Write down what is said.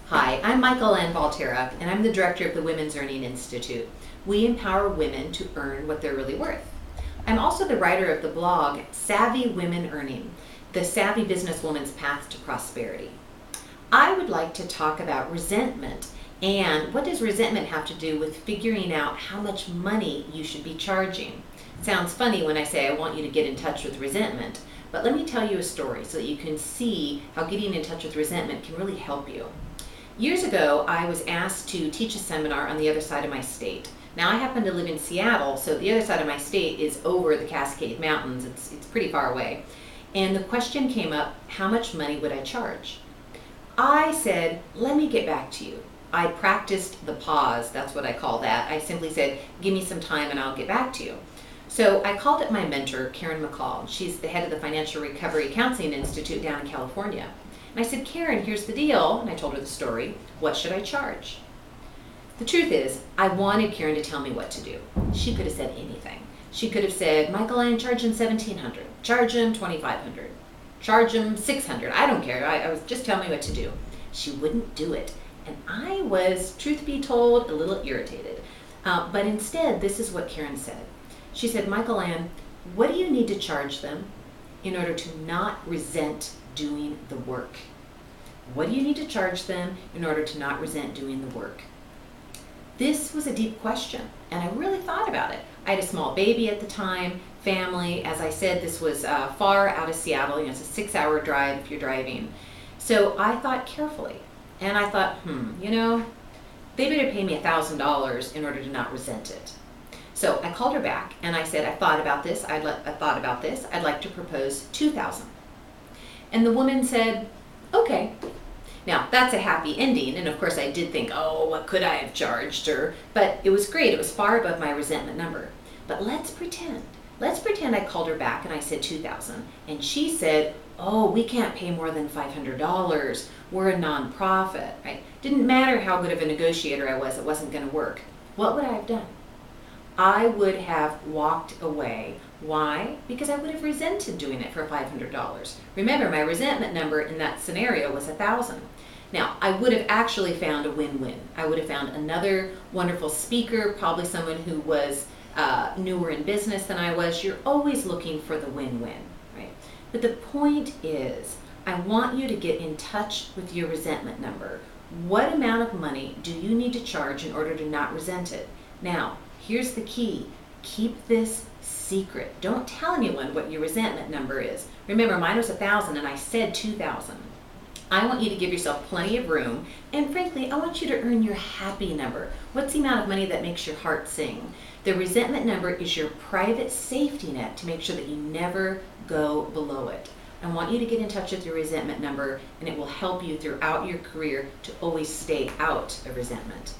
Hi, I'm Michael Ann Valterra, and I'm the director of the Women's Earning Institute. We empower women to earn what they're really worth. I'm also the writer of the blog Savvy Women Earning, the savvy businesswoman's path to prosperity. I would like to talk about resentment and what does resentment have to do with figuring out how much money you should be charging. It sounds funny when I say I want you to get in touch with resentment, but let me tell you a story so that you can see how getting in touch with resentment can really help you. Years ago, I was asked to teach a seminar on the other side of my state. Now, I happen to live in Seattle, so the other side of my state is over the Cascade Mountains. It's pretty far away. And the question came up, how much money would I charge? I said, let me get back to you. I practiced the pause, that's what I call that. I simply said, give me some time and I'll get back to you. So I called up my mentor, Karen McCall. She's the head of the Financial Recovery Counseling Institute down in California. And I said, Karen, here's the deal. And I told her the story. What should I charge? The truth is, I wanted Karen to tell me what to do. She could have said anything. She could have said, Michael, I charge him $1,700. Charge him $2,500. Charge him $600. I don't care. I was just telling me what to do. She wouldn't do it. And I was, truth be told, a little irritated. But instead, this is what Karen said. She said, Michael Ann, what do you need to charge them in order to not resent doing the work? What do you need to charge them in order to not resent doing the work? This was a deep question, and I really thought about it. I had a small baby at the time, family. As I said, this was far out of Seattle. It's a 6-hour drive if you're driving. So I thought carefully, and I thought, they better pay me $1,000 in order to not resent it. So I called her back, and I said, I thought about this. I'd like to propose $2,000. And the woman said, okay. Now, that's a happy ending, and of course I did think, oh, what could I have charged her? But it was great. It was far above my resentment number. But let's pretend I called her back and I said $2,000, and she said, oh, we can't pay more than $500. We're a nonprofit, right? Didn't matter how good of a negotiator I was, it wasn't going to work. What would I have done? I would have walked away. Why? Because I would have resented doing it for $500. Remember, my resentment number in that scenario was $1,000. Now, I would have actually found a win-win. I would have found another wonderful speaker, probably someone who was newer in business than I was. You're always looking for the win-win, right? But the point is, I want you to get in touch with your resentment number. What amount of money do you need to charge in order to not resent it? Now, here's the key. Keep this secret. Don't tell anyone what your resentment number is. Remember, mine was $1,000 and I said $2,000. I want you to give yourself plenty of room, and frankly, I want you to earn your happy number. What's the amount of money that makes your heart sing? The resentment number is your private safety net to make sure that you never go below it. I want you to get in touch with your resentment number, and it will help you throughout your career to always stay out of resentment.